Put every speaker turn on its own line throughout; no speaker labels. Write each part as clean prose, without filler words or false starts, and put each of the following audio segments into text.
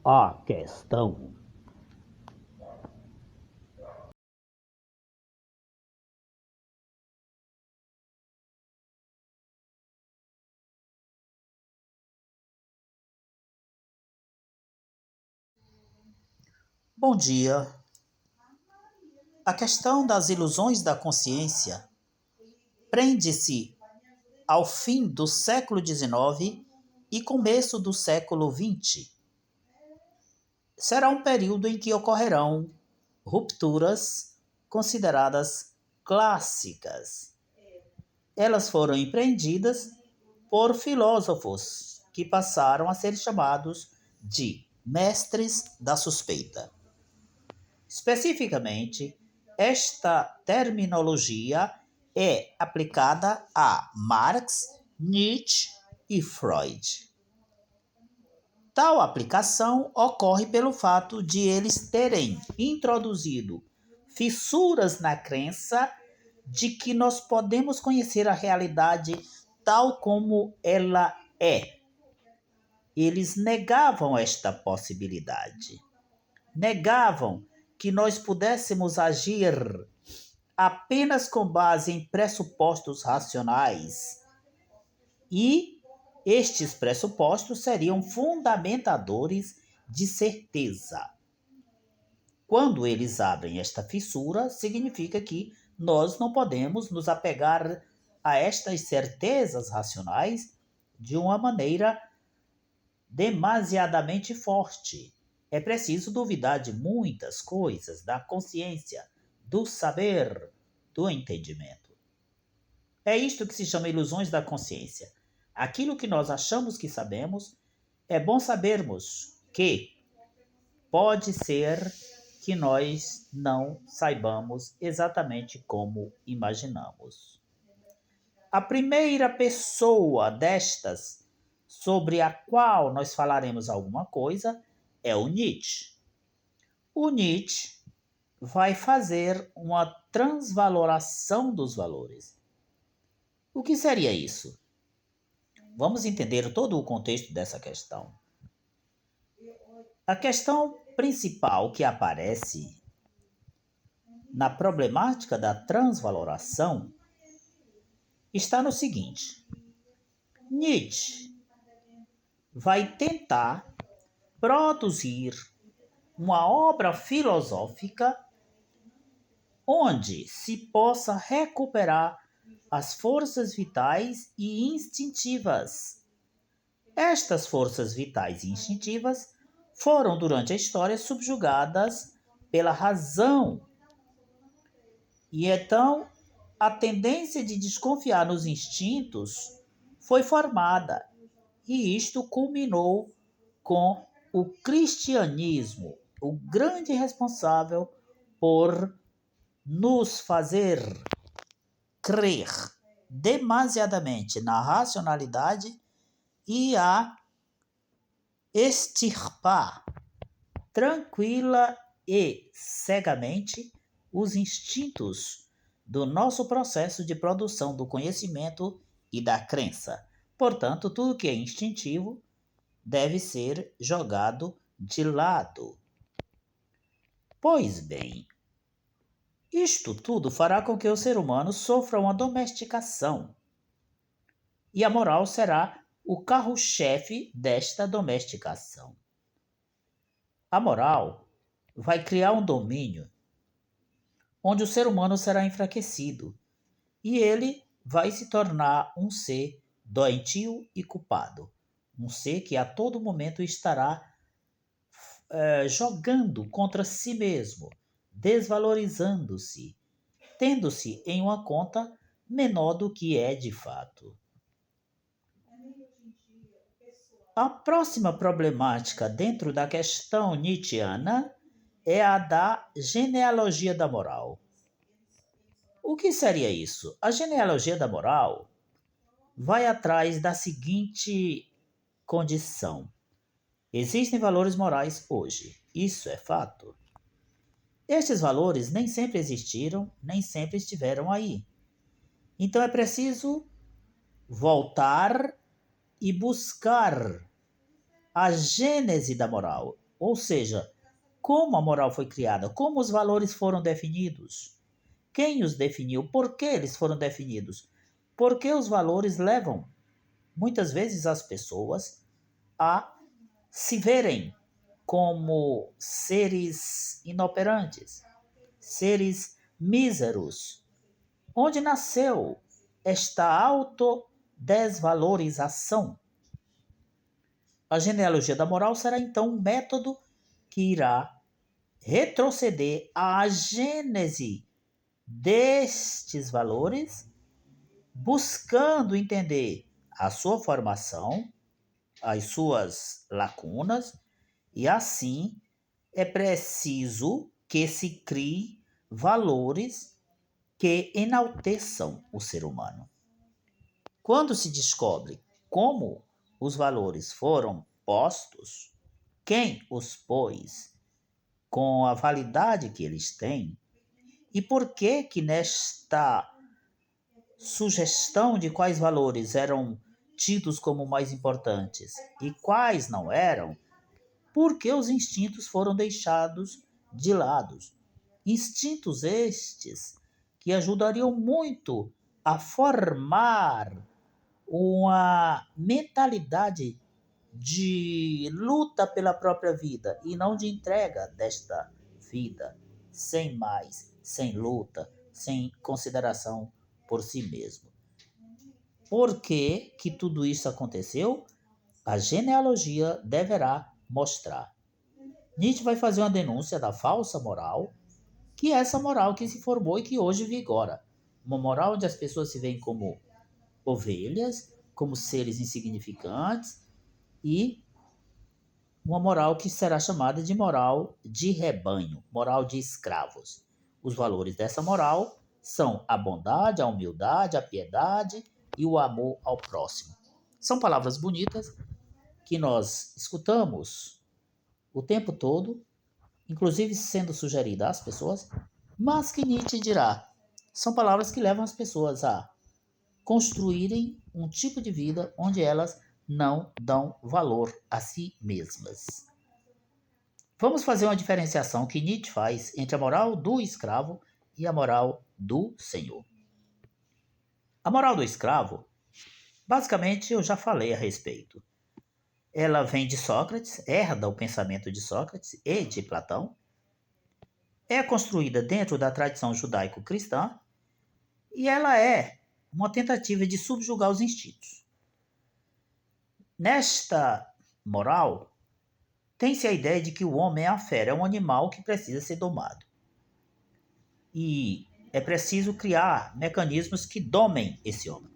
A questão.
Bom dia. A questão das ilusões da consciência prende-se ao fim do século XIX e começo do século XX. Será um período em que ocorrerão rupturas consideradas clássicas. Elas foram empreendidas por filósofos que passaram a ser chamados de mestres da suspeita. Especificamente, esta terminologia é aplicada a Marx, Nietzsche e Freud. Tal aplicação ocorre pelo fato de eles terem introduzido fissuras na crença de que nós podemos conhecer a realidade tal como ela é. Eles negavam esta possibilidade. Negavam que nós pudéssemos agir apenas com base em pressupostos racionais e estes pressupostos seriam fundamentadores de certeza. Quando eles abrem esta fissura, significa que nós não podemos nos apegar a estas certezas racionais de uma maneira demasiadamente forte. É preciso duvidar de muitas coisas, da consciência, do saber, do entendimento. É isto que se chama ilusões da consciência. Aquilo que nós achamos que sabemos, é bom sabermos que pode ser que nós não saibamos exatamente como imaginamos. A primeira pessoa destas sobre a qual nós falaremos alguma coisa é o Nietzsche. O Nietzsche vai fazer uma transvaloração dos valores. O que seria isso? Vamos entender todo o contexto dessa questão. A questão principal que aparece na problemática da transvaloração está no seguinte: Nietzsche vai tentar produzir uma obra filosófica onde se possa recuperar as forças vitais e instintivas. Estas forças vitais e instintivas foram, durante a história, subjugadas pela razão. E então, a tendência de desconfiar nos instintos foi formada, e isto culminou com o cristianismo, o grande responsável por nos fazer crer demasiadamente na racionalidade e a extirpar tranquila e cegamente os instintos do nosso processo de produção do conhecimento e da crença. Portanto, tudo que é instintivo deve ser jogado de lado. Pois bem, isto tudo fará com que o ser humano sofra uma domesticação, e a moral será o carro-chefe desta domesticação. A moral vai criar um domínio onde o ser humano será enfraquecido e ele vai se tornar um ser doentio e culpado, um ser que a todo momento estará jogando contra si mesmo, desvalorizando-se, tendo-se em uma conta menor do que é de fato. A próxima problemática dentro da questão nietzschiana é a da genealogia da moral. O que seria isso? A genealogia da moral vai atrás da seguinte condição: existem valores morais hoje, isso é fato. Estes valores nem sempre existiram, nem sempre estiveram aí. Então é preciso voltar e buscar a gênese da moral. Ou seja, como a moral foi criada, como os valores foram definidos, quem os definiu, por que eles foram definidos, porque os valores levam muitas vezes as pessoas a se verem como seres inoperantes, seres míseros. Onde nasceu esta autodesvalorização? A genealogia da moral será então um método que irá retroceder à gênese destes valores, buscando entender a sua formação, as suas lacunas, e assim é preciso que se crie valores que enalteçam o ser humano. Quando se descobre como os valores foram postos, quem os pôs, com a validade que eles têm, e por que que nesta sugestão de quais valores eram tidos como mais importantes e quais não eram, porque os instintos foram deixados de lado. Instintos estes que ajudariam muito a formar uma mentalidade de luta pela própria vida e não de entrega desta vida, sem mais, sem luta, sem consideração por si mesmo. Por que que tudo isso aconteceu? A genealogia deverá mostrar. Nietzsche vai fazer uma denúncia da falsa moral, que é essa moral que se formou e que hoje vigora. Uma moral onde as pessoas se veem como ovelhas, como seres insignificantes, e uma moral que será chamada de moral de rebanho, moral de escravos. Os valores dessa moral são a bondade, a humildade, a piedade e o amor ao próximo. São palavras bonitas que nós escutamos o tempo todo, inclusive sendo sugerida às pessoas, mas que Nietzsche dirá, são palavras que levam as pessoas a construírem um tipo de vida onde elas não dão valor a si mesmas. Vamos fazer uma diferenciação que Nietzsche faz entre a moral do escravo e a moral do senhor. A moral do escravo, basicamente eu já falei a respeito. Ela vem de Sócrates, herda o pensamento de Sócrates e de Platão, é construída dentro da tradição judaico-cristã e ela é uma tentativa de subjugar os instintos. Nesta moral, tem-se a ideia de que o homem é a fera, é um animal que precisa ser domado. E é preciso criar mecanismos que domem esse homem.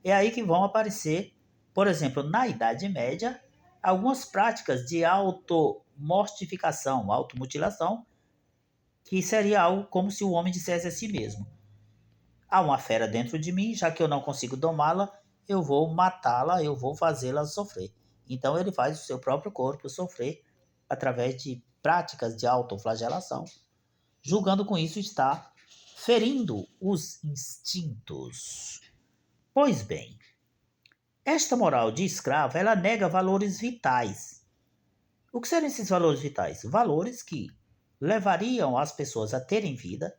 É aí que vão aparecer, por exemplo, na Idade Média, algumas práticas de automortificação, automutilação, que seria algo como se o homem dissesse a si mesmo: há uma fera dentro de mim, já que eu não consigo domá-la, eu vou matá-la, eu vou fazê-la sofrer. Então ele faz o seu próprio corpo sofrer através de práticas de autoflagelação, julgando com isso estar ferindo os instintos. Pois bem, esta moral de escravo, ela nega valores vitais. O que seriam esses valores vitais? Valores que levariam as pessoas a terem vida,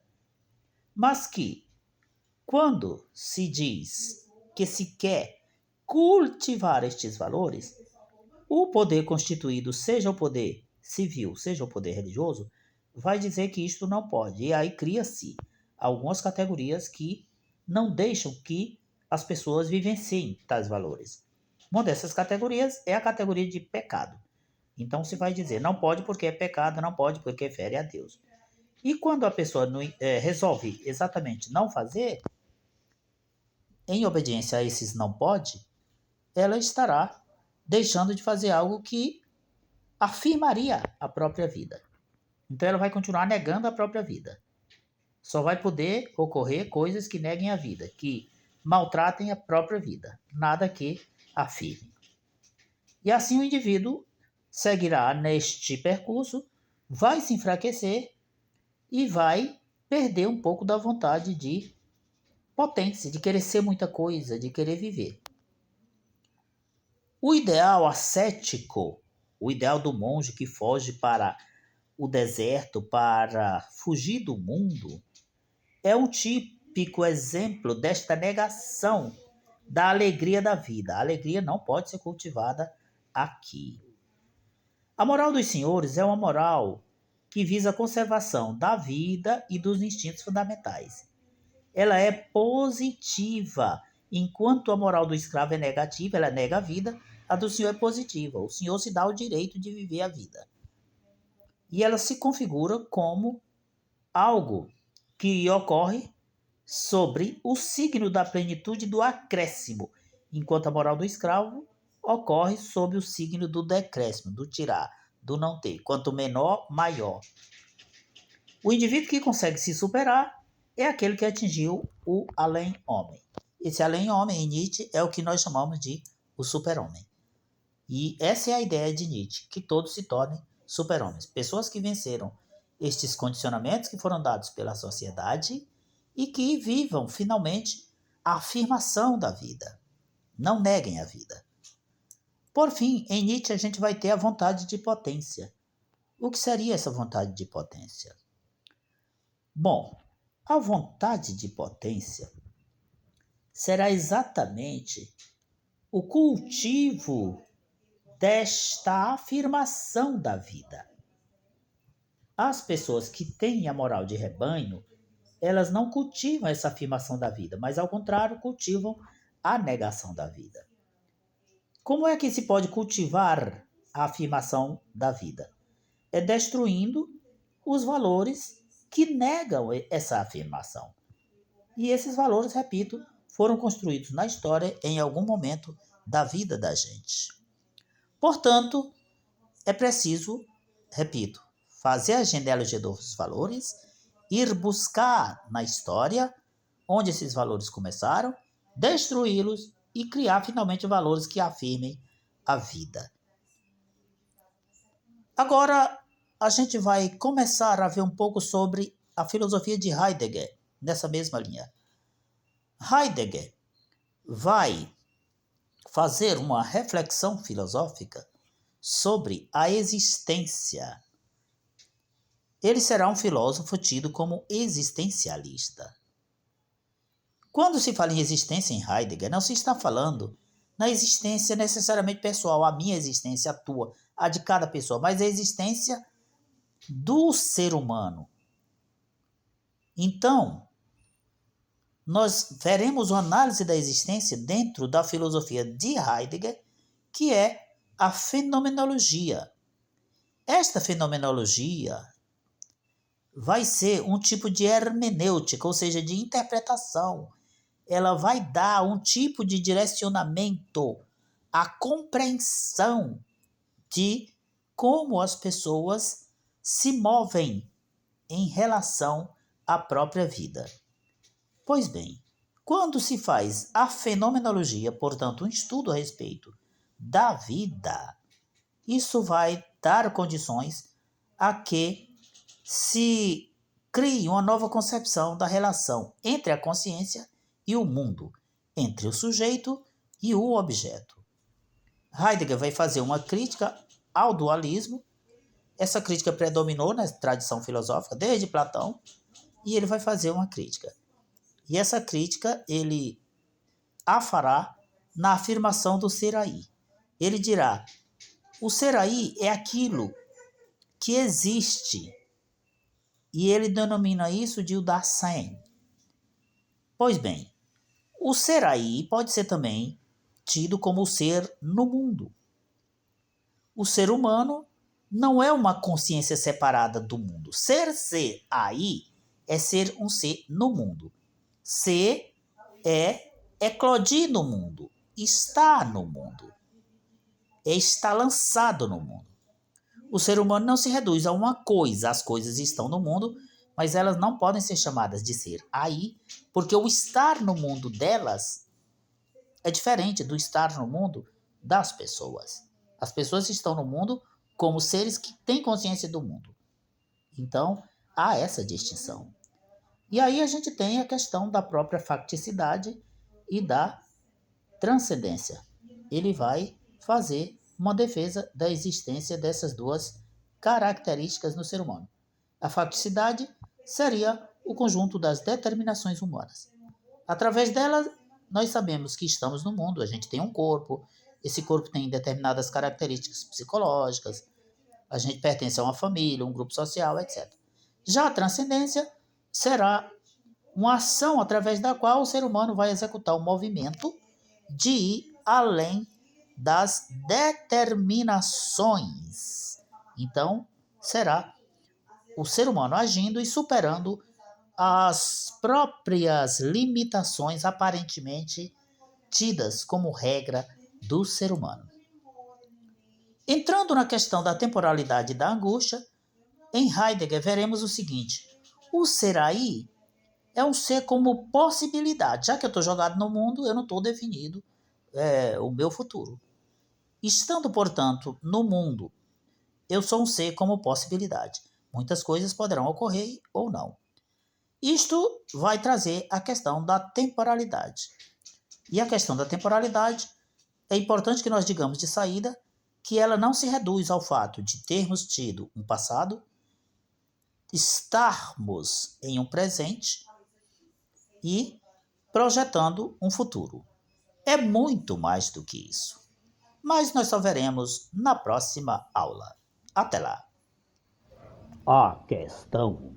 mas que, quando se diz que se quer cultivar estes valores, o poder constituído, seja o poder civil, seja o poder religioso, vai dizer que isto não pode. E aí cria-se algumas categorias que não deixam que as pessoas vivenciem tais valores. Uma dessas categorias é a categoria de pecado. Então se vai dizer, não pode porque é pecado, não pode porque fere a Deus. E quando a pessoa resolve exatamente não fazer, em obediência a esses não pode, ela estará deixando de fazer algo que afirmaria a própria vida. Então ela vai continuar negando a própria vida. Só vai poder ocorrer coisas que neguem a vida, que maltratem a própria vida, nada que afirme. E assim o indivíduo seguirá neste percurso, vai se enfraquecer e vai perder um pouco da vontade de potência, de querer ser muita coisa, de querer viver. O ideal ascético, o ideal do monge que foge para o deserto para fugir do mundo, é um típico exemplo desta negação da alegria da vida. A alegria não pode ser cultivada aqui. A moral dos senhores é uma moral que visa a conservação da vida e dos instintos fundamentais. Ela é positiva, enquanto a moral do escravo é negativa, ela nega a vida, a do senhor é positiva. O senhor se dá o direito de viver a vida. E ela se configura como algo que ocorre sobre o signo da plenitude do acréscimo, enquanto a moral do escravo ocorre sob o signo do decréscimo, do tirar, do não ter. Quanto menor, maior. O indivíduo que consegue se superar é aquele que atingiu o além-homem. Esse além-homem, em Nietzsche, é o que nós chamamos de o super-homem. E essa é a ideia de Nietzsche, que todos se tornem super-homens. Pessoas que venceram estes condicionamentos que foram dados pela sociedade e que vivam, finalmente, a afirmação da vida. Não neguem a vida. Por fim, em Nietzsche a gente vai ter a vontade de potência. O que seria essa vontade de potência? Bom, a vontade de potência será exatamente o cultivo desta afirmação da vida. As pessoas que têm a moral de rebanho, elas não cultivam essa afirmação da vida, mas ao contrário, cultivam a negação da vida. Como é que se pode cultivar a afirmação da vida? É destruindo os valores que negam essa afirmação. E esses valores, repito, foram construídos na história em algum momento da vida da gente. Portanto, é preciso, repito, fazer a genealogia dos valores, ir buscar na história onde esses valores começaram, destruí-los e criar finalmente valores que afirmem a vida. Agora, a gente vai começar a ver um pouco sobre a filosofia de Heidegger, nessa mesma linha. Heidegger vai fazer uma reflexão filosófica sobre a existência. Ele será um filósofo tido como existencialista. Quando se fala em existência em Heidegger, não se está falando na existência necessariamente pessoal, a minha existência, a tua, a de cada pessoa, mas a existência do ser humano. Então, nós veremos uma análise da existência dentro da filosofia de Heidegger, que é a fenomenologia. Esta fenomenologia vai ser um tipo de hermenêutica, ou seja, de interpretação. Ela vai dar um tipo de direcionamento à compreensão de como as pessoas se movem em relação à própria vida. Pois bem, quando se faz a fenomenologia, portanto, um estudo a respeito da vida, isso vai dar condições a que se crie uma nova concepção da relação entre a consciência e o mundo, entre o sujeito e o objeto. Heidegger vai fazer uma crítica ao dualismo. Essa crítica predominou na tradição filosófica desde Platão, e ele vai fazer uma crítica. E essa crítica ele a fará na afirmação do ser aí. Ele dirá: o ser aí é aquilo que existe, e ele denomina isso de o Dasein. Pois bem, o ser aí pode ser também tido como o ser no mundo. O ser humano não é uma consciência separada do mundo. Ser aí é ser um ser no mundo. Ser é eclodir no mundo, estar no mundo, é estar lançado no mundo. O ser humano não se reduz a uma coisa, as coisas estão no mundo, mas elas não podem ser chamadas de ser aí, porque o estar no mundo delas é diferente do estar no mundo das pessoas. As pessoas estão no mundo como seres que têm consciência do mundo. Então, há essa distinção. E aí a gente tem a questão da própria facticidade e da transcendência. Ele vai fazer uma defesa da existência dessas duas características no ser humano. A faticidade seria o conjunto das determinações humanas. Através dela, nós sabemos que estamos no mundo, a gente tem um corpo, esse corpo tem determinadas características psicológicas, a gente pertence a uma família, um grupo social, etc. Já a transcendência será uma ação através da qual o ser humano vai executar o movimento de ir além das determinações. Então, será o ser humano agindo e superando as próprias limitações aparentemente tidas como regra do ser humano. Entrando na questão da temporalidade da angústia, em Heidegger veremos o seguinte: o ser aí é um ser como possibilidade. Já que eu estou jogado no mundo, eu não estou definido o meu futuro. Estando, portanto, no mundo, eu sou um ser como possibilidade. Muitas coisas poderão ocorrer ou não. Isto vai trazer a questão da temporalidade. E a questão da temporalidade, é importante que nós digamos de saída que ela não se reduz ao fato de termos tido um passado, estarmos em um presente e projetando um futuro. É muito mais do que isso. Mas nós só veremos na próxima aula. Até lá. A questão